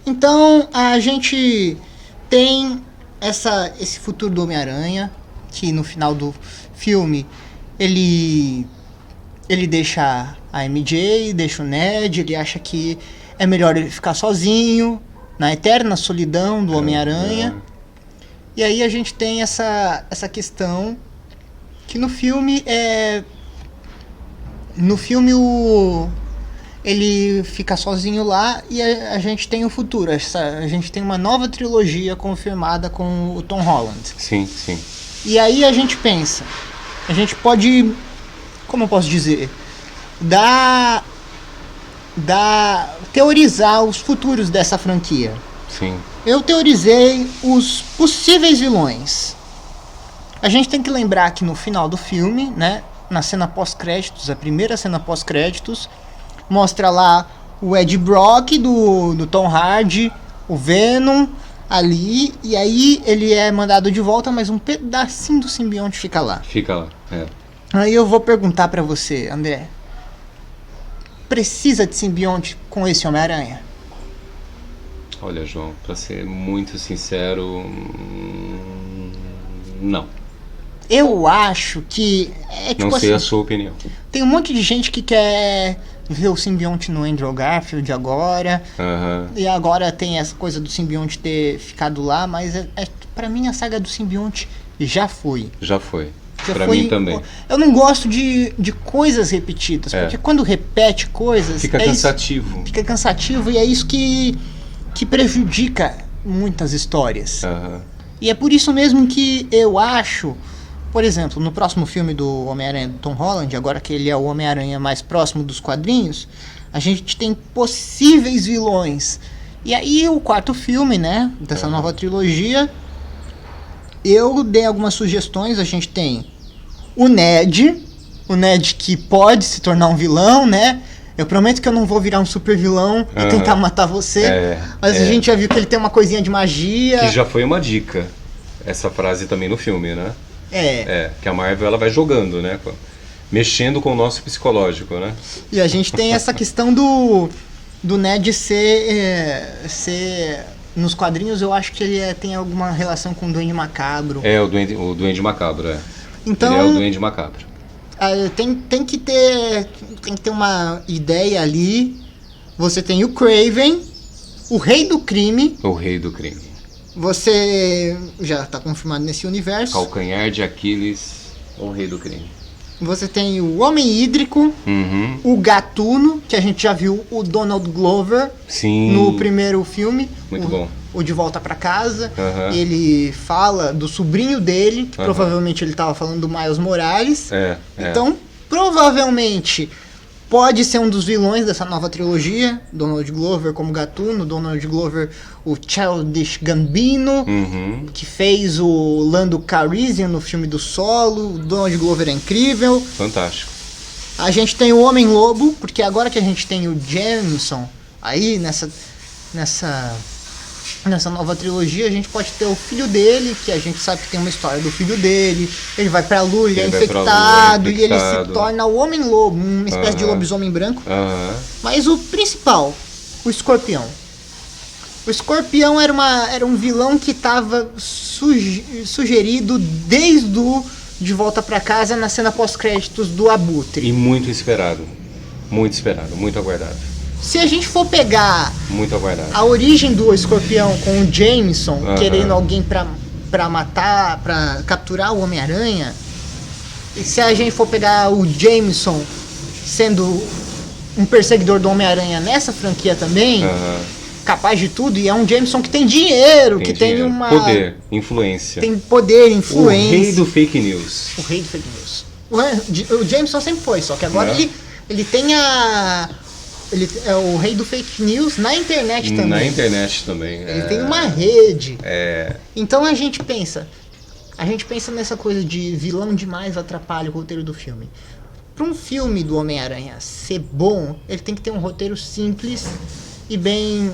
Então, a gente tem esse futuro do Homem-Aranha, que no final do filme ele deixa a MJ, deixa o Ned, ele acha que é melhor ele ficar sozinho, na eterna solidão do Homem-Aranha. E aí a gente tem essa questão que no filme ele fica sozinho lá e a gente tem o futuro. A gente tem uma nova trilogia confirmada com o Tom Holland. Sim, sim. E aí a gente pensa, a gente pode, como eu posso dizer, teorizar os futuros dessa franquia. Sim. Eu teorizei os possíveis vilões. A gente tem que lembrar que no final do filme, né, na cena pós-créditos, a primeira cena pós-créditos, mostra lá o Ed Brock do Tom Hardy, o Venom ali, e aí ele é mandado de volta, mas um pedacinho do simbionte fica lá. Fica lá, é. Aí eu vou perguntar pra você, André, precisa de simbionte com esse Homem-Aranha? Olha, João, pra ser muito sincero, não. Eu acho que tipo não sei assim, a sua opinião. tem um monte de gente que quer ver o simbionte no Andrew Garfield agora. E agora tem essa coisa do simbionte ter ficado lá, mas pra mim a saga do simbionte já foi. Já foi. Pra mim também. Eu não gosto de coisas repetidas, porque quando repete coisas... Fica cansativo. Fica cansativo e é isso que prejudica muitas histórias. E é por isso mesmo que eu acho... Por exemplo, no próximo filme do Homem-Aranha do Tom Holland, agora que ele é o Homem-Aranha mais próximo dos quadrinhos, a gente tem possíveis vilões. E aí o quarto filme, né, dessa nova trilogia, eu dei algumas sugestões. A gente tem o Ned que pode se tornar um vilão, né? Eu prometo que eu não vou virar um super vilão e tentar matar você, mas a gente já viu que ele tem uma coisinha de magia. Que já foi uma dica, essa frase também no filme, né? Que a Marvel ela vai jogando, né? Mexendo com o nosso psicológico, né? E a gente tem essa questão do Ned ser nos quadrinhos, eu acho que ele tem alguma relação com o Duende Macabro. O Duende Macabro, Então, ele é o Duende Macabro. Tem que ter uma ideia ali. Você tem o Kraven, o Rei do Crime. O Rei do Crime. Você já está confirmado nesse universo. Calcanhar de Aquiles, o Rei do Crime. Você tem o Homem Hídrico, o Gatuno, que a gente já viu o Donald Glover no primeiro filme. Muito bom. O De Volta Pra Casa. Ele fala do sobrinho dele, que provavelmente ele estava falando do Miles Morales. Então, provavelmente... pode ser um dos vilões dessa nova trilogia. Donald Glover como Gatuno, Donald Glover, o Childish Gambino, que fez o Lando Calrissian no filme do Solo. O Donald Glover é incrível. Fantástico. A gente tem o Homem-Lobo, porque agora que a gente tem o Jameson aí nessa nova trilogia, a gente pode ter o filho dele, que a gente sabe que tem uma história do filho dele. Ele vai pra Lua, ele é infectado, e ele se torna o Homem-Lobo, uma espécie de lobisomem branco. Mas o principal, o Escorpião. O Escorpião era um vilão que estava sugerido desde o De Volta Pra Casa, na cena pós-créditos do Abutre. E muito esperado, muito aguardado. Se a gente for pegar muito aguardado. A origem do Escorpião com o Jameson querendo alguém pra matar, pra capturar o Homem-Aranha, e se a gente for pegar o Jameson sendo um perseguidor do Homem-Aranha nessa franquia também, capaz de tudo, e é um Jameson que tem dinheiro, tem uma... poder, influência. Tem poder, influência. O rei do fake news. O rei do fake news. O Jameson sempre foi, só que agora ele tem ele é o rei do fake news na internet também. Na internet também. Ele tem uma rede. Então a gente pensa nessa coisa de vilão demais atrapalha o roteiro do filme. Para um filme do Homem-Aranha ser bom, ele tem que ter um roteiro simples e bem...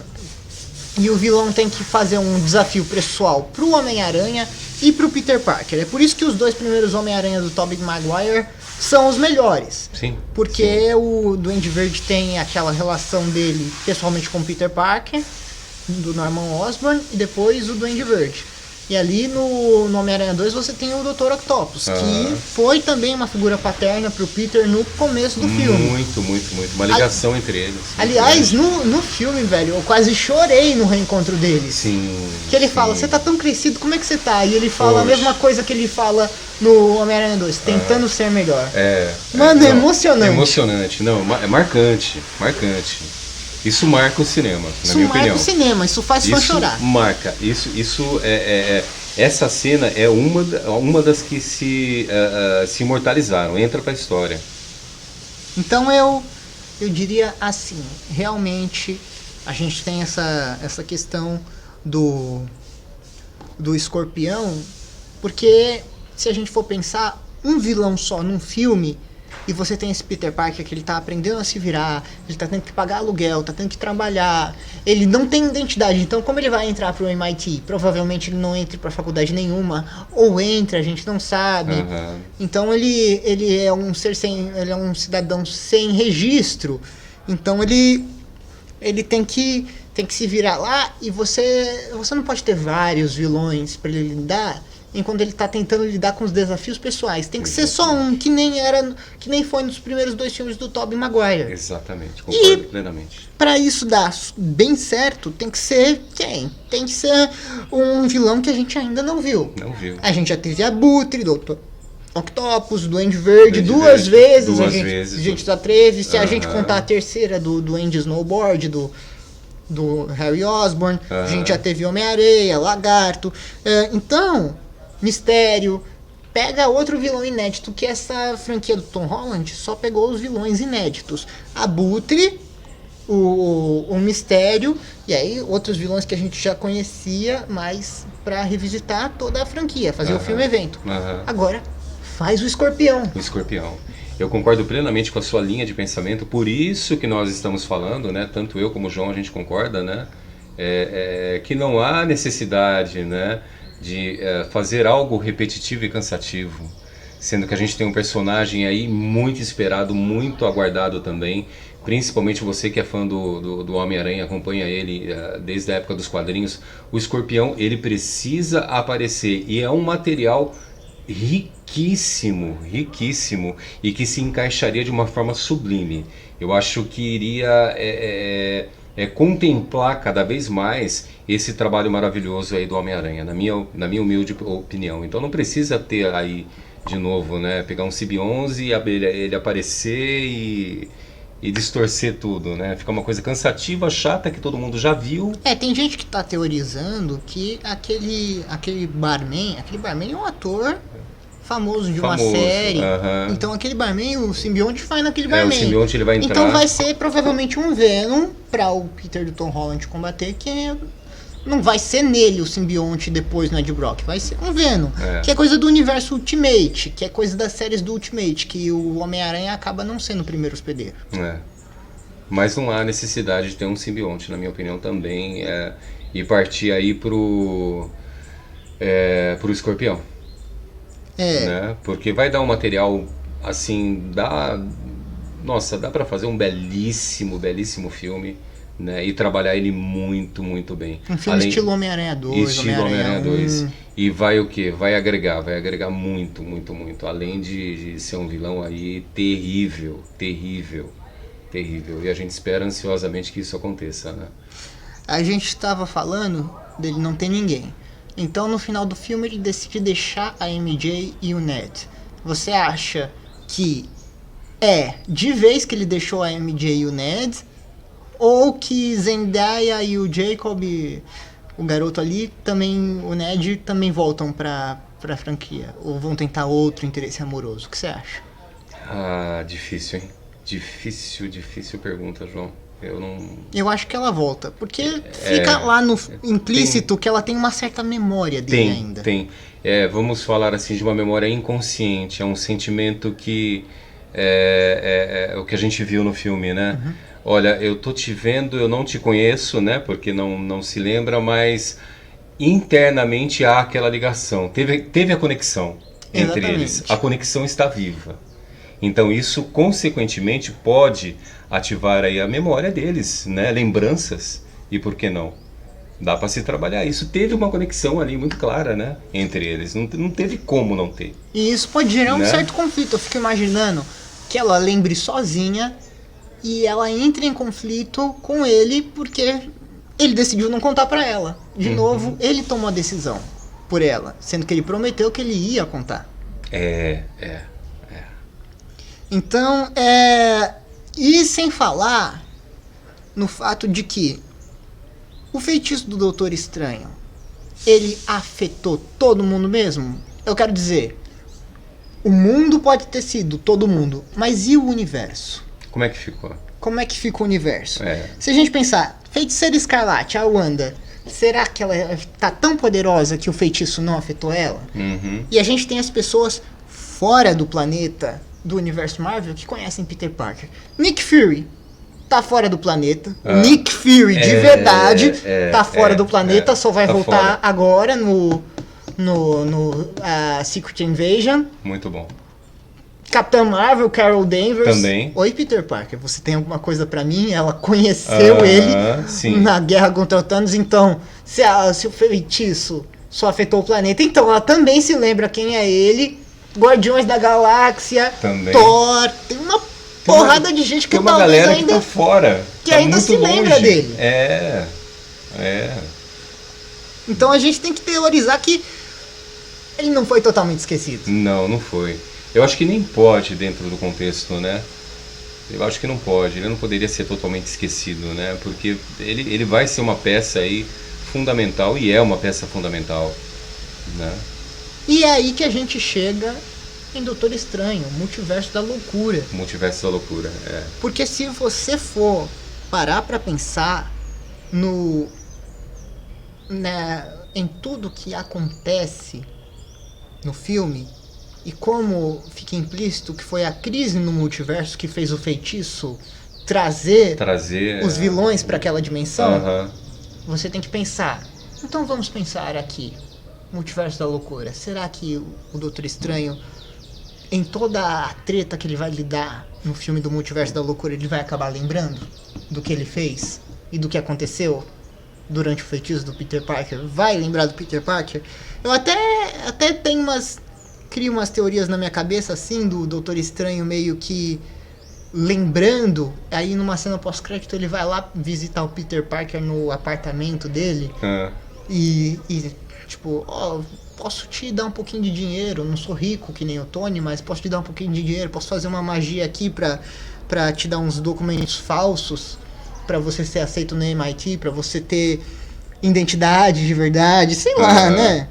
E o vilão tem que fazer um desafio pessoal pro Homem-Aranha e pro Peter Parker. É por isso que os dois primeiros Homem-Aranha do Tobey Maguire são os melhores. Sim. Porque o Duende Verde tem aquela relação dele pessoalmente com o Peter Parker. do Norman Osborn e depois o Duende Verde. E ali no Homem-Aranha 2 você tem o Dr. Octopus, que foi também uma figura paterna pro Peter no começo do filme. Muito. Uma ligação entre eles. Aliás, no filme, velho, eu quase chorei no reencontro deles. Sim. Que ele fala, você tá tão crescido, como é que você tá? E ele fala a mesma coisa que ele fala no Homem-Aranha 2, tentando ser melhor. Mano, é emocionante. É emocionante, é marcante. Isso marca o cinema, na minha opinião. Isso marca o cinema, isso faz fã chorar. Marca, essa cena é uma das que se imortalizaram, entra pra história. Então eu diria assim, realmente a gente tem essa questão do Escorpião, porque se a gente for pensar, um vilão só num filme, e você tem esse Peter Parker que ele tá aprendendo a se virar, ele tá tendo que pagar aluguel, tá tendo que trabalhar, ele não tem identidade, então como ele vai entrar pro MIT? Provavelmente ele não entre pra faculdade nenhuma, ou entra, a gente não sabe. Então ele é um ele é um cidadão sem registro, então ele tem que se virar lá, e você não pode ter vários vilões pra ele lidar, enquanto ele tá tentando lidar com os desafios pessoais. Tem que ser só um, que nem foi nos primeiros 2 filmes do Tobey Maguire. Exatamente, concordo plenamente. Pra isso dar bem certo, tem que ser quem? Tem que ser um vilão que a gente ainda não viu. A gente já teve Abutre, Dr. Octopus, Duende Verde, duas vezes. A gente já teve, se a gente contar a terceira do Duende Snowboard, do Harry Osborn, a gente já teve Homem-Areia, Lagarto. Então, Mistério, pega outro vilão inédito, que essa franquia do Tom Holland só pegou os vilões inéditos. Abutre, o Mistério, e aí outros vilões que a gente já conhecia, mas pra revisitar toda a franquia, fazer o filme evento. Agora, faz o Escorpião. Eu concordo plenamente com a sua linha de pensamento, por isso que nós estamos falando, né? Tanto eu como o João, a gente concorda, né? Que não há necessidade, né, de fazer algo repetitivo e cansativo, sendo que a gente tem um personagem aí muito esperado, muito aguardado também, principalmente você que é fã do Homem-Aranha, acompanha ele desde a época dos quadrinhos. O Escorpião, ele precisa aparecer, e é um material riquíssimo, e que se encaixaria de uma forma sublime. Eu acho que iria contemplar cada vez mais esse trabalho maravilhoso aí do Homem-Aranha, na minha humilde opinião. Então não precisa ter aí, de novo, né, pegar um Sib-11 e ele aparecer e distorcer tudo, né? Fica uma coisa cansativa, chata, que todo mundo já viu. Tem gente que tá teorizando que aquele barman é um ator famoso de uma série. Então aquele barman, o simbionte vai naquele barman. O simbionte, ele vai entrar. Então vai ser provavelmente um Venom para o Peter do Tom Holland combater, que não vai ser nele o simbionte depois no Ed Brock, vai ser um Venom, que é coisa do universo Ultimate, que é coisa das séries do Ultimate, que o Homem-Aranha acaba não sendo o primeiro hospedeiro. Mas não há necessidade de ter um simbionte, na minha opinião, também, e partir aí pro Escorpião. Né? Porque vai dar um material assim, dá pra fazer um belíssimo filme, né? E trabalhar ele muito bem. Um filme estilo Homem-Aranha 2, estilo Homem-Aranha 2. E vai o quê? Vai agregar muito. Além de ser um vilão aí terrível. E a gente espera ansiosamente que isso aconteça, né? A gente estava falando dele não ter ninguém. Então no final do filme ele decide deixar a MJ e o Ned. Você acha que de vez que ele deixou a MJ e o Ned, ou que Zendaya e o Jacob, o garoto ali, também, o Ned, também voltam pra franquia? Ou vão tentar outro interesse amoroso? O que você acha? Difícil, hein? Difícil pergunta, João. Eu acho que ela volta, porque fica lá no implícito que ela tem uma certa memória dele ainda. Vamos falar assim de uma memória inconsciente, é um sentimento que é o que a gente viu no filme, né? Olha, eu tô te vendo, eu não te conheço, né? Porque não se lembra, mas internamente há aquela ligação. Teve a conexão entre eles. A conexão está viva. Então isso, consequentemente, pode ativar aí a memória deles, né? Lembranças, e por que não? Dá pra se trabalhar. Isso teve uma conexão ali muito clara, né? Entre eles. Não teve como não ter. E isso pode gerar um Né? certo conflito. Eu fico imaginando que ela lembre sozinha e ela entre em conflito com ele porque ele decidiu não contar pra ela. De novo, ele tomou a decisão por ela, sendo que ele prometeu que ele ia contar. Então, e sem falar no fato de que o feitiço do Doutor Estranho, ele afetou todo mundo mesmo? Eu quero dizer, o mundo pode ter sido todo mundo, mas e o universo? Como é que ficou? Como é que fica o universo? Se a gente pensar, Feiticeira Escarlate, a Wanda, será que ela tá tão poderosa que o feitiço não afetou ela? E a gente tem as pessoas fora do planeta, do universo Marvel, que conhecem Peter Parker. Nick Fury tá fora do planeta. Nick Fury, de verdade, tá fora do planeta, só vai voltar fora. agora no Secret Invasion. Muito bom. Capitã Marvel, Carol Danvers. Também. Oi, Peter Parker, você tem alguma coisa pra mim? Ela conheceu ele sim. na guerra contra o Thanos, então, se o feitiço só afetou o planeta, então ela também se lembra quem é ele. Guardiões da Galáxia, Também. Thor, tem uma porrada de gente que tem uma talvez galera ainda que tá fora. que tá ainda muito se lembra longe. dele. Então a gente tem que teorizar que ele não foi totalmente esquecido. Não foi. Eu acho que nem pode dentro do contexto, né? Eu acho que não pode. Ele não poderia ser totalmente esquecido, né? Porque ele vai ser uma peça aí fundamental e é uma peça fundamental, né? E é aí que a gente chega em Doutor Estranho, Multiverso da Loucura. Multiverso da Loucura, Porque se você for parar pra pensar em tudo que acontece no filme, e como fica implícito que foi a crise no multiverso que fez o feitiço trazer os vilões pra aquela dimensão, você tem que pensar. Então vamos pensar aqui, Multiverso da Loucura. Será que o Doutor Estranho, em toda a treta que ele vai lidar no filme do Multiverso da Loucura, ele vai acabar lembrando do que ele fez e do que aconteceu durante o feitiço do Peter Parker? Vai lembrar do Peter Parker? Eu até tenho crio umas teorias na minha cabeça, assim, do Doutor Estranho meio que lembrando, aí numa cena pós-crédito ele vai lá visitar o Peter Parker no apartamento dele e tipo, posso te dar um pouquinho de dinheiro, não sou rico que nem o Tony, mas posso te dar um pouquinho de dinheiro, posso fazer uma magia aqui pra te dar uns documentos falsos pra você ser aceito no MIT, pra você ter identidade de verdade, sei lá, né?